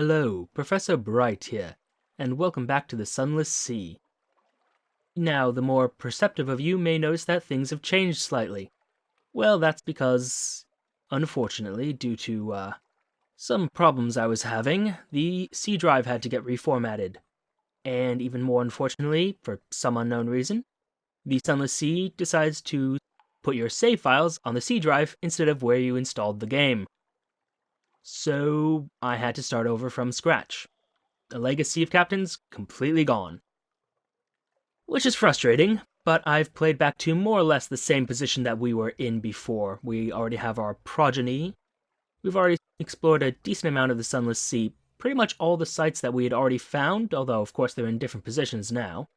Hello, Professor Bright here, and welcome back to the Sunless Sea. Now, the more perceptive of you may notice that things have changed slightly. Well, that's because, unfortunately, due to, some problems I was having, the C drive had to get reformatted. And even more unfortunately, for some unknown reason, the Sunless Sea decides to put your save files on the C drive instead of where you installed the game. So I had to start over from scratch. The legacy of captains completely gone. Which is frustrating, but I've played back to more or less the same position that we were in before. We already have our progeny. We've already explored a decent amount of the Sunless Sea, pretty much all the sites that we had already found, although of course they're in different positions now.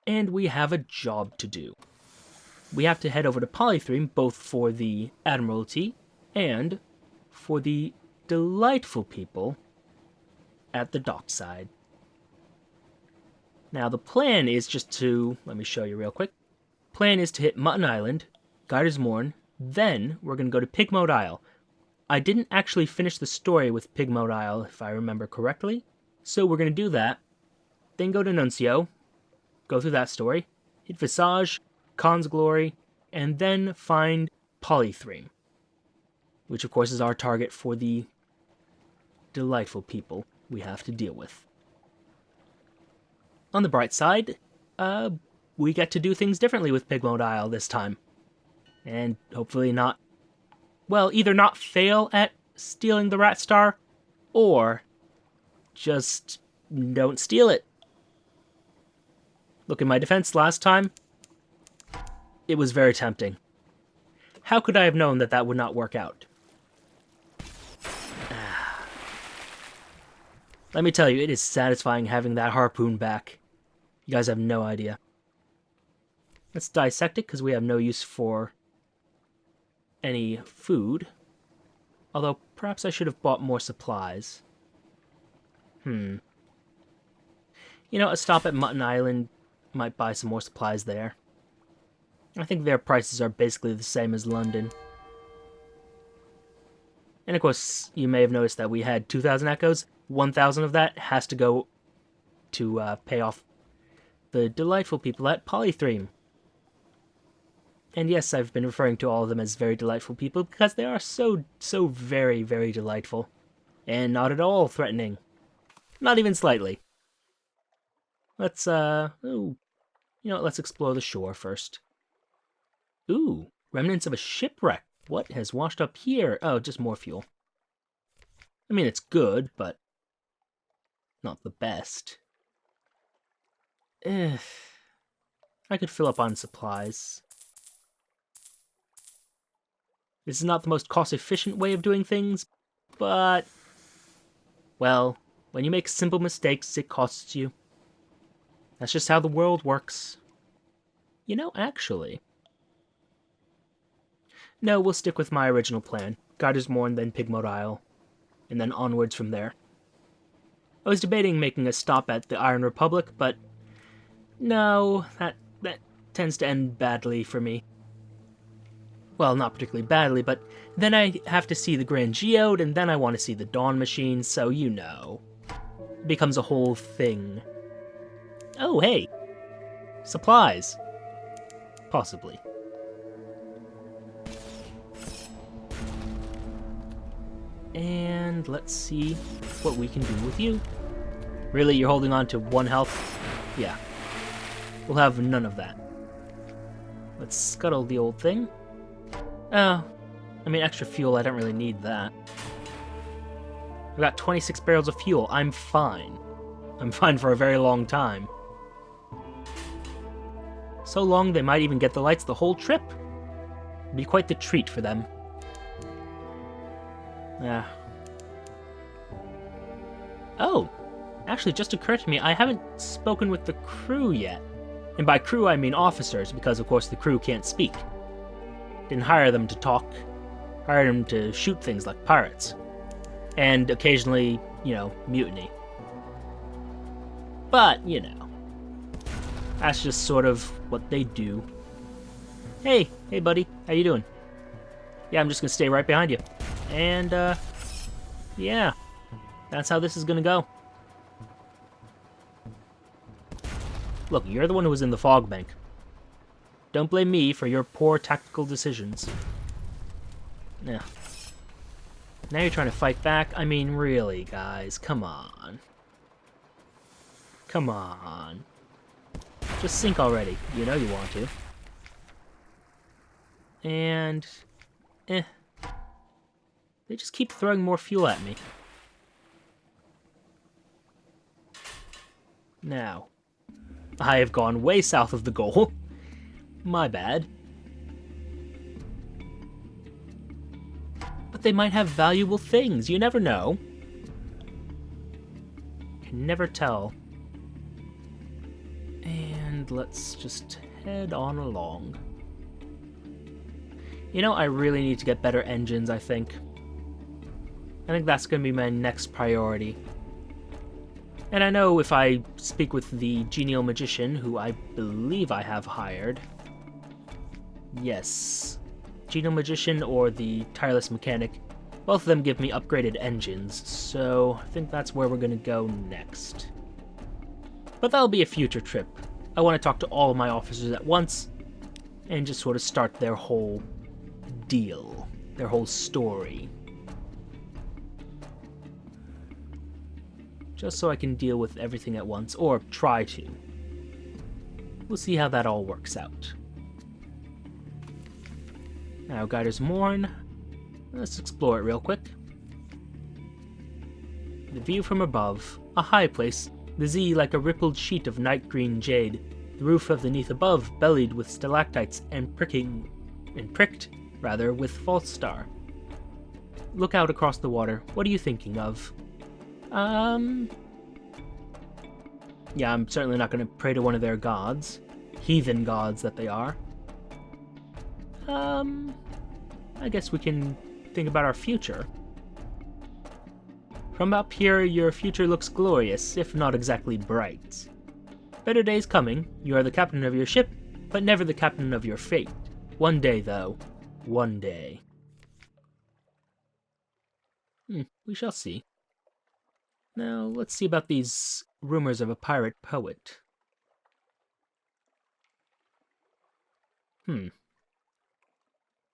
And we have a job to do. We have to head over to Polythreme both for the Admiralty and for the delightful people at the dockside. Now the plan is just to, let me show you real quick. Plan is to hit Mutton Island, Garter's Morn, then we're going to go to Pigmote Isle. I didn't actually finish the story with Pigmote Isle, if I remember correctly, so we're going to do that, then go to Nuncio, go through that story, hit Visage, Khan's Glory, and then find Polythreme, which of course is our target for the delightful people we have to deal with. On the bright side, we get to do things differently with Pigmote Isle this time. And hopefully not, well, either not fail at stealing the Rat Star, or just don't steal it. Look, in my defense last time, it was very tempting. How could I have known that that would not work out? Let me tell you, it is satisfying having that harpoon back. You guys have no idea. Let's dissect it, because we have no use for any food. Although, perhaps I should have bought more supplies. You know, a stop at Mutton Island might buy some more supplies there. I think their prices are basically the same as London. And of course, you may have noticed that we had 2,000 echoes. 1,000 of that has to go to pay off the delightful people at Polythreme. And yes, I've been referring to all of them as very delightful people because they are so very, very delightful. And not at all threatening. Not even slightly. Let's, you know what, let's explore the shore first. Ooh, remnants of a shipwreck. What has washed up here? Oh, just more fuel. I mean, it's good, but not the best. I could fill up on supplies. This is not the most cost-efficient way of doing things, but, well, when you make simple mistakes, it costs you. That's just how the world works. You know, actually, no, we'll stick with my original plan. Garter's Morn, then Pigmote Isle, and then onwards from there. I was debating making a stop at the Iron Republic, but no, that tends to end badly for me. Well, not particularly badly, but then I have to see the Grand Geode, and then I want to see the Dawn Machine, so you know. It becomes a whole thing. Oh, hey! Supplies. Possibly. And let's see what we can do with you. Really, you're holding on to 1 health? Yeah. We'll have none of that. Let's scuttle the old thing. Oh, I mean, extra fuel, I don't really need that. I've got 26 barrels of fuel. I'm fine. I'm fine for a very long time. So long they might even get the lights the whole trip. It'd be quite the treat for them. Oh, actually, just occurred to me, I haven't spoken with the crew yet. And by crew, I mean officers, because of course the crew can't speak. Didn't hire them to talk. Hired them to shoot things like pirates. And occasionally, you know, mutiny. But, you know, that's just sort of what they do. Hey buddy, how you doing? Yeah, I'm just gonna stay right behind you. And, yeah. That's how this is gonna go. Look, you're the one who was in the fog bank. Don't blame me for your poor tactical decisions. Yeah. Now you're trying to fight back? I mean, really, guys, come on. Come on. Just sink already. You know you want to. And... They just keep throwing more fuel at me. Now, I have gone way south of the goal. My bad. But they might have valuable things. You never know. Can never tell. And let's just head on along. You know, I really need to get better engines, I think. I think that's going to be my next priority. And I know if I speak with the genial magician, who I believe I have hired. Yes. Genial magician or the tireless mechanic. Both of them give me upgraded engines, so I think that's where we're going to go next. But that'll be a future trip. I want to talk to all of my officers at once, and just sort of start their whole deal, their whole story. Just so I can deal with everything at once, or try to. We'll see how that all works out. Now, Guider's Morn. Let's explore it real quick. The view from above. A high place, the sea like a rippled sheet of night green jade. The roof of the neath above bellied with stalactites and pricked with false star. Look out across the water. What are you thinking of? Yeah, I'm certainly not going to pray to one of their gods. Heathen gods that they are. I guess we can think about our future. From up here, your future looks glorious, if not exactly bright. Better days coming. You are the captain of your ship, but never the captain of your fate. One day, though. One day. We shall see. Now, let's see about these rumors of a pirate poet.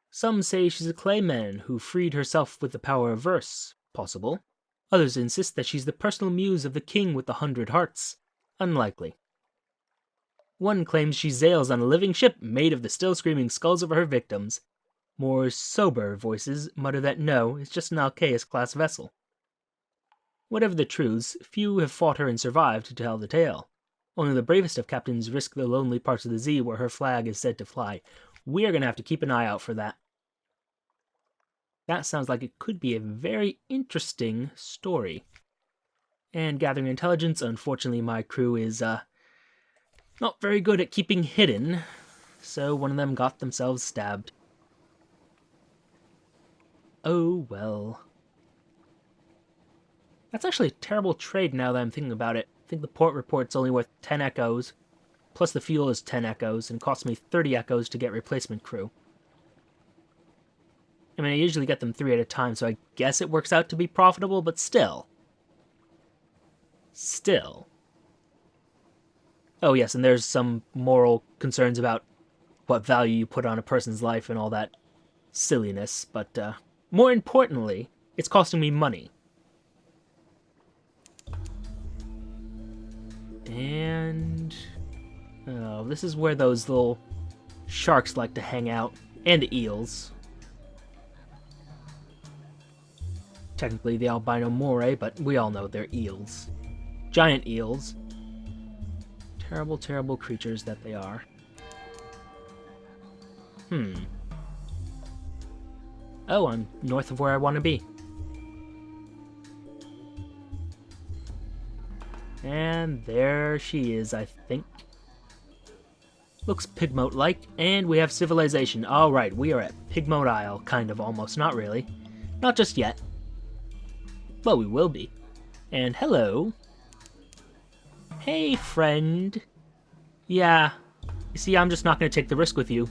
Some say she's a clayman who freed herself with the power of verse. Possible. Others insist that she's the personal muse of the king with the 100 hearts. Unlikely. One claims she sails on a living ship made of the still screaming skulls of her victims. More sober voices mutter that no, it's just an Alcaeus-class vessel. Whatever the truths, few have fought her and survived to tell the tale. Only the bravest of captains risk the lonely parts of the sea where her flag is said to fly. We're going to have to keep an eye out for that. That sounds like it could be a very interesting story. And gathering intelligence, unfortunately my crew is not very good at keeping hidden, so one of them got themselves stabbed. Oh well. That's actually a terrible trade now that I'm thinking about it. I think the port report's only worth 10 echoes, plus the fuel is 10 echoes, and costs me 30 echoes to get replacement crew. I mean, I usually get them 3 at a time, so I guess it works out to be profitable, but still. Still. Oh yes, and there's some moral concerns about what value you put on a person's life and all that silliness, but more importantly, it's costing me money. And... oh, this is where those little sharks like to hang out, and eels. Technically the albino moray, but we all know they're eels. Giant eels. Terrible, terrible creatures that they are. Oh, I'm north of where I want to be. And there she is, I think. Looks Pigmote-like, and we have civilization. Alright, we are at Pigmote Isle, kind of, almost, not really. Not just yet. But we will be. And hello. Hey, friend. Yeah, you see, I'm just not going to take the risk with you.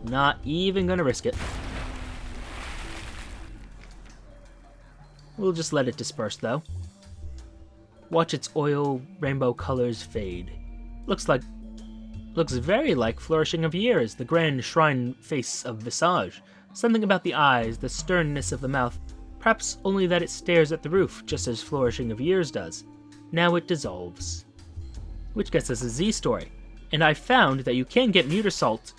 Not even going to risk it. We'll just let it disperse, though. Watch its oil rainbow colors fade. Looks very like Flourishing of Years, the grand shrine face of Visage. Something about the eyes, the sternness of the mouth, perhaps only that it stares at the roof, just as Flourishing of Years does. Now it dissolves. Which gets us a Z story. And I found that you can get Muter Salt,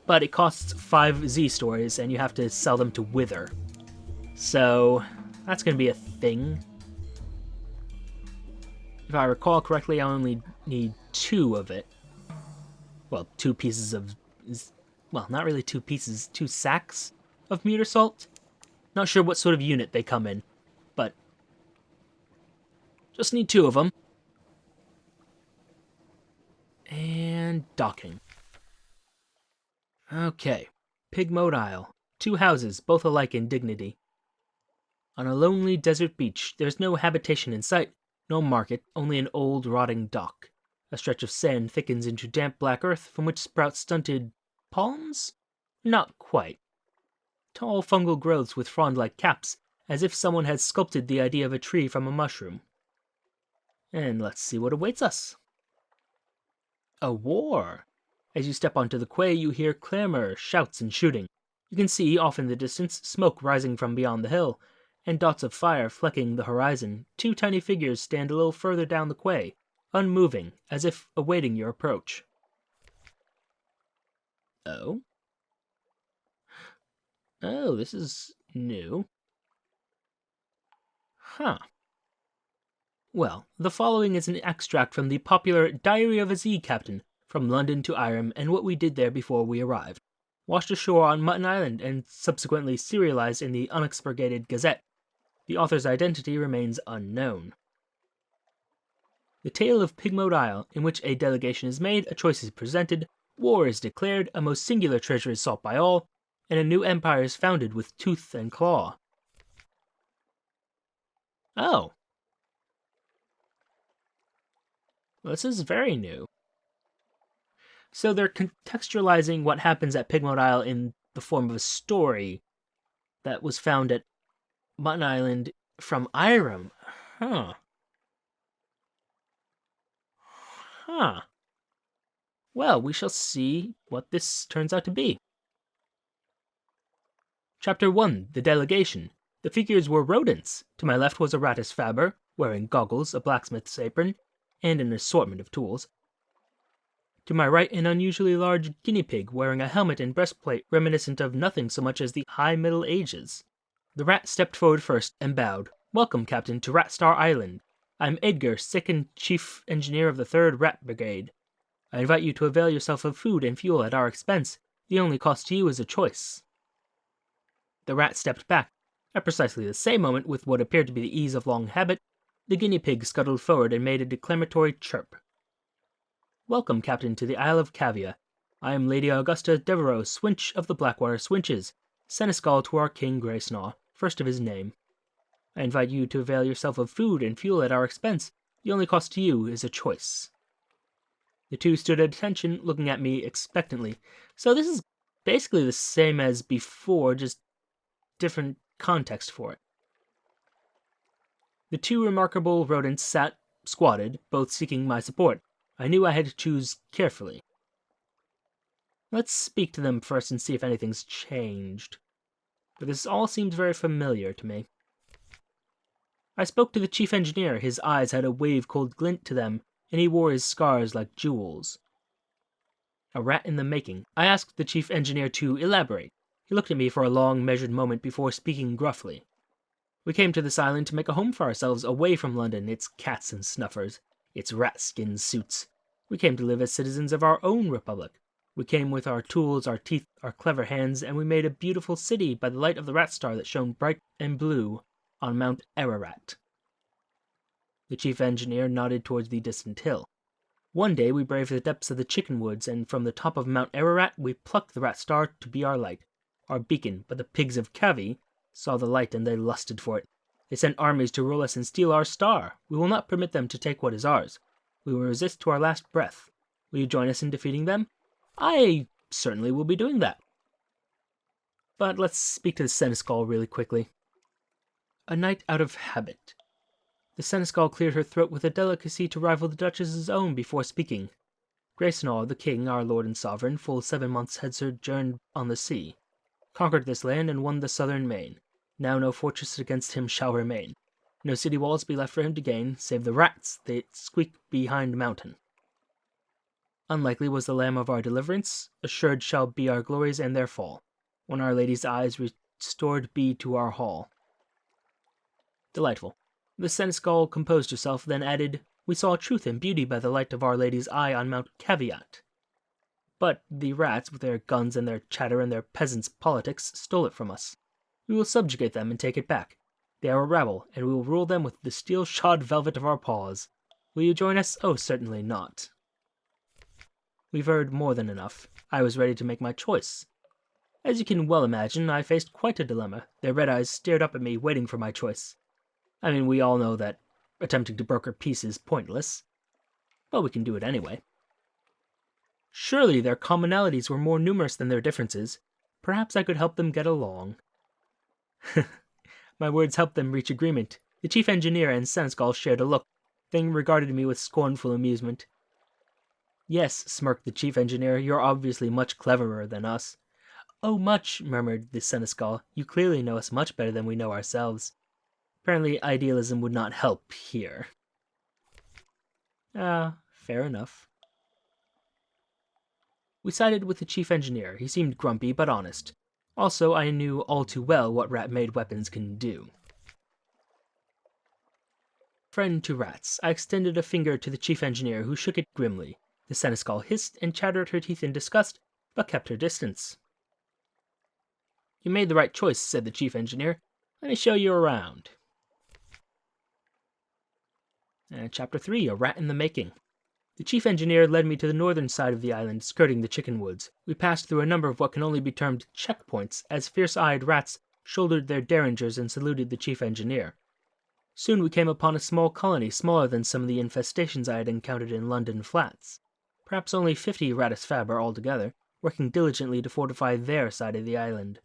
but it costs 5 Z stories, and you have to sell them to Wither. So, that's going to be a thing. If I recall correctly, I only need 2 of it. Well, 2 pieces of... Well, not really 2 pieces, 2 sacks of Muter Salt. Not sure what sort of unit they come in, but... just need 2 of them. And docking. Okay, Pigmote Isle. 2 houses, both alike in dignity. On a lonely desert beach, there's no habitation in sight, no market, only an old rotting dock. A stretch of sand thickens into damp black earth from which sprout stunted palms? Not quite. Tall fungal growths with frond-like caps, as if someone had sculpted the idea of a tree from a mushroom. And let's see what awaits us. A war! As you step onto the quay, you hear clamor, shouts, and shooting. You can see, off in the distance, smoke rising from beyond the hill, and dots of fire flecking the horizon. 2 tiny figures stand a little further down the quay, unmoving, as if awaiting your approach. Oh? Oh, this is new. Huh. Well, the following is an extract from the popular Diary of a Sea Captain, from London to Irem, and what we did there before we arrived. Washed ashore on Mutton Island and subsequently serialized in the Unexpurgated Gazette. The author's identity remains unknown. The tale of Pigmote Isle, in which a delegation is made, a choice is presented, war is declared, a most singular treasure is sought by all, and a new empire is founded with tooth and claw. Oh. Well, this is very new. So they're contextualizing what happens at Pigmote Isle in the form of a story that was found at Mutton Island from Irem. Huh. Well, we shall see what this turns out to be. Chapter 1, The Delegation. The figures were rodents. To my left was a Rattus Faber, wearing goggles, a blacksmith's apron, and an assortment of tools. To my right, an unusually large guinea pig, wearing a helmet and breastplate reminiscent of nothing so much as the High Middle Ages. The rat stepped forward first and bowed. "Welcome, Captain, to Ratstar Island. I'm Edgar, second Chief Engineer of the 3rd Rat Brigade. I invite you to avail yourself of food and fuel at our expense. The only cost to you is a choice." The rat stepped back. At precisely the same moment, with what appeared to be the ease of long habit, the guinea pig scuttled forward and made a declamatory chirp. "Welcome, Captain, to the Isle of Cavia. I am Lady Augusta Devereux, Swinch of the Blackwater Swinches, seneschal to our King Graysnaw, first of his name. I invite you to avail yourself of food and fuel at our expense. The only cost to you is a choice." The 2 stood at attention, looking at me expectantly. So this is basically the same as before, just different context for it. The 2 remarkable rodents sat squatted, both seeking my support. I knew I had to choose carefully. Let's speak to them first and see if anything's changed. But this all seems very familiar to me. I spoke to the chief engineer. His eyes had a wave-cold glint to them, and he wore his scars like jewels. A rat in the making. I asked the chief engineer to elaborate. He looked at me for a long, measured moment before speaking gruffly. "We came to this island to make a home for ourselves away from London, its cats and snuffers, its rat-skin suits. We came to live as citizens of our own republic. We came with our tools, our teeth, our clever hands, and we made a beautiful city by the light of the rat star that shone bright and blue on Mount Ararat." The chief engineer nodded towards the distant hill. "One day we braved the depths of the chicken woods, and from the top of Mount Ararat we plucked the rat star to be our light, our beacon, but the pigs of Cavi saw the light and they lusted for it. They sent armies to rule us and steal our star. We will not permit them to take what is ours. We will resist to our last breath. Will you join us in defeating them?" "I certainly will be doing that." But let's speak to the seneschal really quickly. A knight out of habit. The seneschal cleared her throat with a delicacy to rival the Duchess's own before speaking. Grace and all, the king, our lord and sovereign, full 7 months had sojourned on the sea, conquered this land and won the southern main. Now no fortress against him shall remain. No city walls be left for him to gain, save the rats that squeak behind mountain. Unlikely was the lamb of our deliverance, assured shall be our glories and their fall, when our lady's eyes restored be to our hall. Delightful. The seneschal composed herself, then added, We saw truth and beauty by the light of Our Lady's eye on Mount Caveat. But the rats, with their guns and their chatter and their peasants' politics, stole it from us. We will subjugate them and take it back. They are a rabble, and we will rule them with the steel-shod velvet of our paws. Will you join us? Oh, certainly not. We've heard more than enough. I was ready to make my choice. As you can well imagine, I faced quite a dilemma. Their red eyes stared up at me, waiting for my choice. I mean, we all know that attempting to broker peace is pointless, but we can do it anyway. Surely their commonalities were more numerous than their differences. Perhaps I could help them get along. My words helped them reach agreement. The chief engineer and seneschal shared a look, then regarded me with scornful amusement. Yes, smirked the chief engineer, you're obviously much cleverer than us. Oh, much, murmured the seneschal. You clearly know us much better than we know ourselves. Apparently, idealism would not help here. Fair enough. We sided with the chief engineer. He seemed grumpy but honest. Also, I knew all too well what rat-made weapons can do. Friend to rats, I extended a finger to the chief engineer, who shook it grimly. The seneschal hissed and chattered her teeth in disgust, but kept her distance. You made the right choice, said the chief engineer. Let me show you around. Chapter 3, A Rat in the Making. The chief engineer led me to the northern side of the island, skirting the chicken woods. We passed through a number of what can only be termed checkpoints, as fierce-eyed rats shouldered their derringers and saluted the chief engineer. Soon we came upon a small colony, smaller than some of the infestations I had encountered in London flats. Perhaps only 50 ratus faber altogether, working diligently to fortify their side of the island.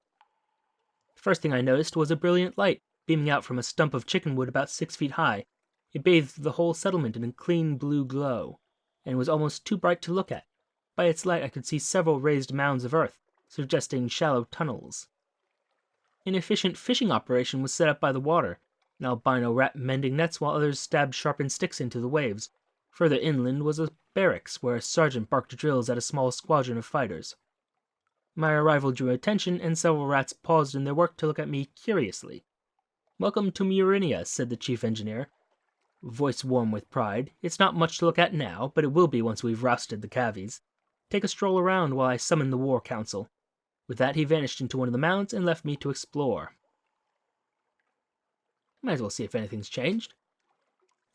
The first thing I noticed was a brilliant light, beaming out from a stump of chickenwood about 6 feet high. It bathed the whole settlement in a clean blue glow, and was almost too bright to look at. By its light I could see several raised mounds of earth, suggesting shallow tunnels. An efficient fishing operation was set up by the water, an albino rat mending nets while others stabbed sharpened sticks into the waves. Further inland was a barracks where a sergeant barked drills at a small squadron of fighters. My arrival drew attention, and several rats paused in their work to look at me curiously. Welcome to Murinia, said the chief engineer, voice warm with pride. It's not much to look at now, but it will be once we've rousted the cavies. Take a stroll around while I summon the war council. With that he vanished into one of the mounds and left me to explore. Might as well see if anything's changed.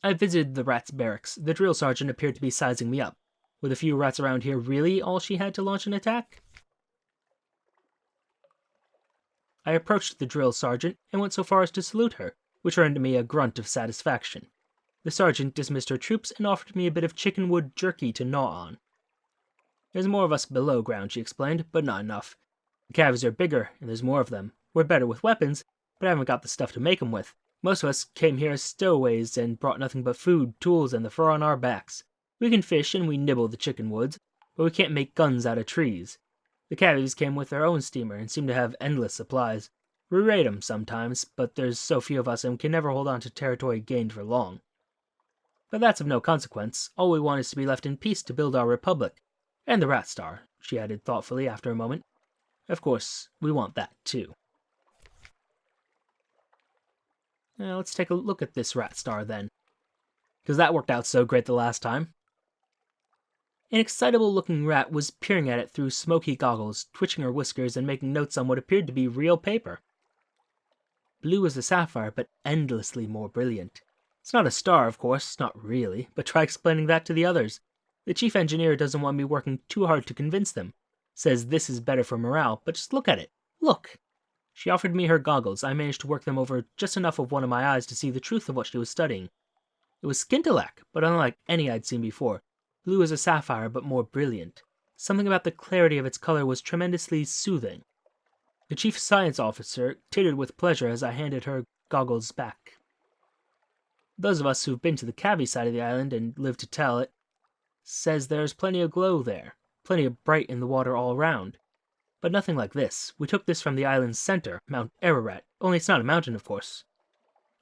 I visited the rats' barracks. The drill sergeant appeared to be sizing me up. Were the few rats around here really all she had to launch an attack? I approached the drill sergeant and went so far as to salute her, which earned me a grunt of satisfaction. The sergeant dismissed her troops and offered me a bit of chickenwood jerky to gnaw on. There's more of us below ground, she explained, but not enough. The cavies are bigger, and there's more of them. We're better with weapons, but I haven't got the stuff to make 'em with. Most of us came here as stowaways and brought nothing but food, tools, and the fur on our backs. We can fish and we nibble the chickenwoods, but we can't make guns out of trees. The cavies came with their own steamer and seem to have endless supplies. We raid 'em sometimes, but there's so few of us and we can never hold on to territory gained for long. But that's of no consequence. All we want is to be left in peace to build our republic. And the Rat Star, she added thoughtfully after a moment. Of course, we want that too. Now, let's take a look at this Rat Star then, because that worked out so great the last time. An excitable-looking rat was peering at it through smoky goggles, twitching her whiskers and making notes on what appeared to be real paper. Blue as a sapphire, but endlessly more brilliant. It's not a star, of course, not really, but try explaining that to the others. The chief engineer doesn't want me working too hard to convince them. Says this is better for morale, but just look at it. Look! She offered me her goggles. I managed to work them over just enough of one of my eyes to see the truth of what she was studying. It was scintillac, but unlike any I'd seen before. Blue as a sapphire, but more brilliant. Something about the clarity of its color was tremendously soothing. The chief science officer tittered with pleasure as I handed her goggles back. Those of us who've been to the Cavy side of the island and live to tell it says there's plenty of glow there, plenty of bright in the water all around. But nothing like this. We took this from the island's center, Mount Ararat, only it's not a mountain, of course.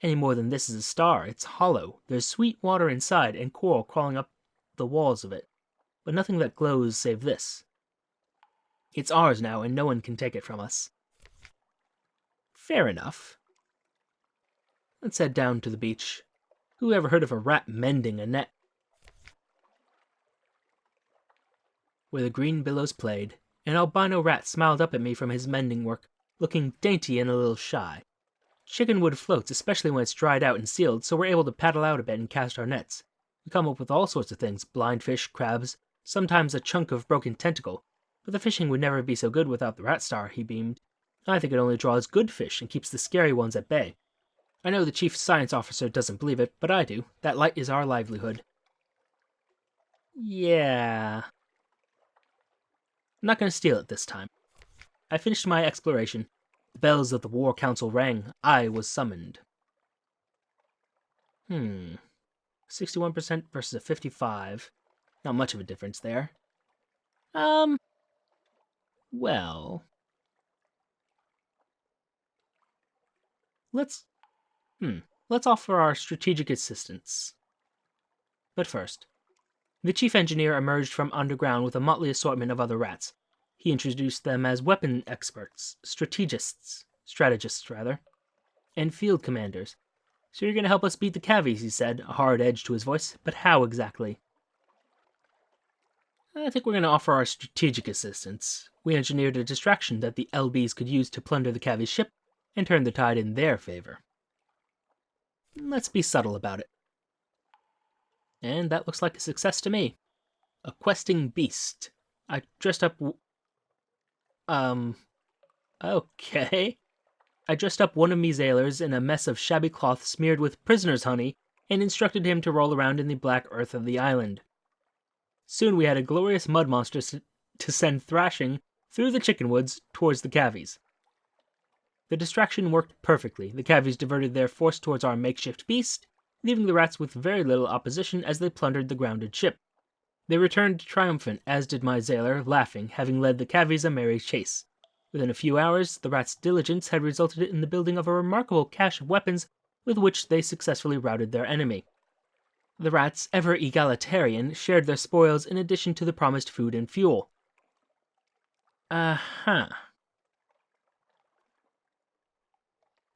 Any more than this is a star, it's hollow. There's sweet water inside and coral crawling up the walls of it, but nothing that glows save this. It's ours now, and no one can take it from us. Fair enough. Let's head down to the beach. Who ever heard of a rat mending a net? Where the green billows played, an albino rat smiled up at me from his mending work, looking dainty and a little shy. Chickenwood floats, especially when it's dried out and sealed, so we're able to paddle out a bit and cast our nets. We come up with all sorts of things, blind fish, crabs, sometimes a chunk of broken tentacle. But the fishing would never be so good without the rat star, he beamed. I think it only draws good fish and keeps the scary ones at bay. I know the chief science officer doesn't believe it, but I do. That light is our livelihood. Yeah. I'm not going to steal it this time. I finished my exploration. The bells of the War Council rang. I was summoned. 61% versus a 55. Not much of a difference there. Well... Let's offer our strategic assistance. But first, the chief engineer emerged from underground with a motley assortment of other rats. He introduced them as weapon experts, strategists, and field commanders. So you're going to help us beat the Cavies, he said, a hard edge to his voice, but how exactly? I think we're going to offer our strategic assistance. We engineered a distraction that the LBs could use to plunder the Cavies' ship and turn the tide in their favor. Let's be subtle about it. And that looks like a success to me. A questing beast. I dressed up... Okay. I dressed up one of me sailors in a mess of shabby cloth smeared with prisoner's honey and instructed him to roll around in the black earth of the island. Soon we had a glorious mud monster to send thrashing through the chicken woods towards the Cavies. The distraction worked perfectly. The Cavies diverted their force towards our makeshift beast, leaving the rats with very little opposition as they plundered the grounded ship. They returned triumphant, as did my sailor, laughing, having led the Cavies a merry chase. Within a few hours, the rats' diligence had resulted in the building of a remarkable cache of weapons with which they successfully routed their enemy. The rats, ever egalitarian, shared their spoils in addition to the promised food and fuel.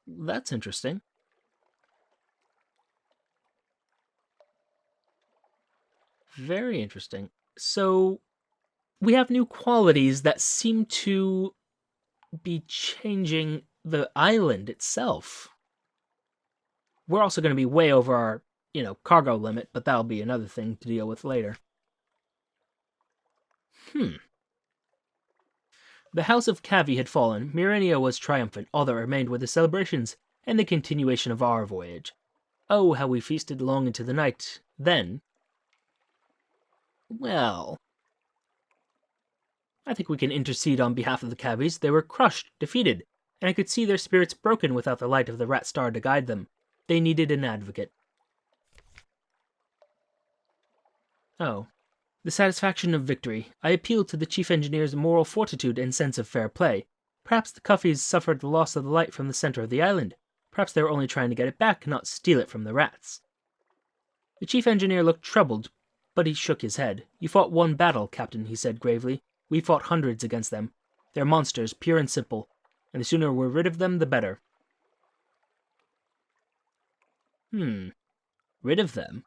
That's interesting. Very interesting. So, we have new qualities that seem to be changing the island itself. We're also going to be way over our, cargo limit, but that'll be another thing to deal with later. The House of Cavy had fallen. Myrenia was triumphant. All that remained were the celebrations and the continuation of our voyage. Oh, how we feasted long into the night. Then... Well... I think we can intercede on behalf of the Cavies. They were crushed, defeated, and I could see their spirits broken without the light of the Rat Star to guide them. They needed an advocate. Oh. The satisfaction of victory. I appealed to the chief engineer's moral fortitude and sense of fair play. Perhaps the Cuffies suffered the loss of the light from the center of the island. Perhaps they were only trying to get it back, not steal it from the rats. The chief engineer looked troubled, but he shook his head. You fought one battle, Captain, he said gravely. We fought hundreds against them. They're monsters, pure and simple, and the sooner we're rid of them, the better. Rid of them?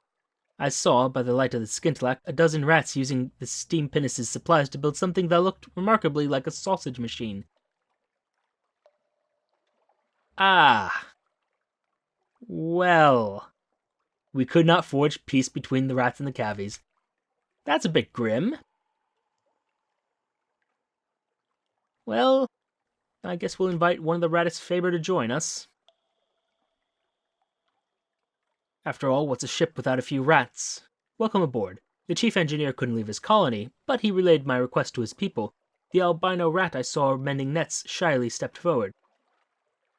I saw, by the light of the scintillac, a dozen rats using the steam pinnace's supplies to build something that looked remarkably like a sausage machine. Ah. Well. We could not forge peace between the rats and the Cavies. That's a bit grim. Well, I guess we'll invite one of the Rattis Faber to join us. After all, what's a ship without a few rats? Welcome aboard. The chief engineer couldn't leave his colony, but he relayed my request to his people. The albino rat I saw mending nets shyly stepped forward.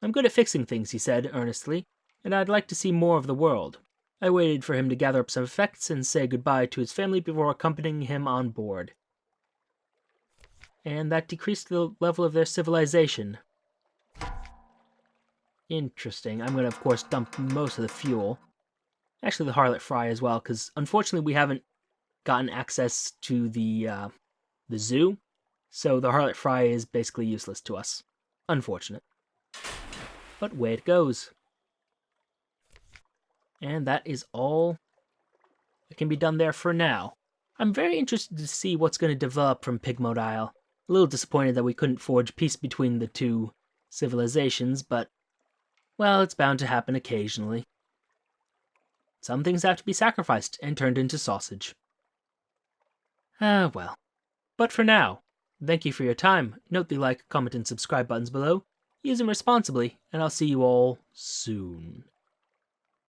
I'm good at fixing things, he said earnestly, and I'd like to see more of the world. I waited for him to gather up some effects and say goodbye to his family before accompanying him on board. And that decreased the level of their civilization. Interesting. I'm going to, of course, dump most of the fuel. Actually, the harlot fry as well, because unfortunately we haven't gotten access to the zoo, so the harlot fry is basically useless to us. Unfortunate. But way it goes. And that is all that can be done there for now. I'm very interested to see what's going to develop from Pigmote Isle. A little disappointed that we couldn't forge peace between the two civilizations, but, well, it's bound to happen occasionally. Some things have to be sacrificed and turned into sausage. Ah, well. But for now, thank you for your time. Note the like, comment, and subscribe buttons below. Use them responsibly, and I'll see you all soon.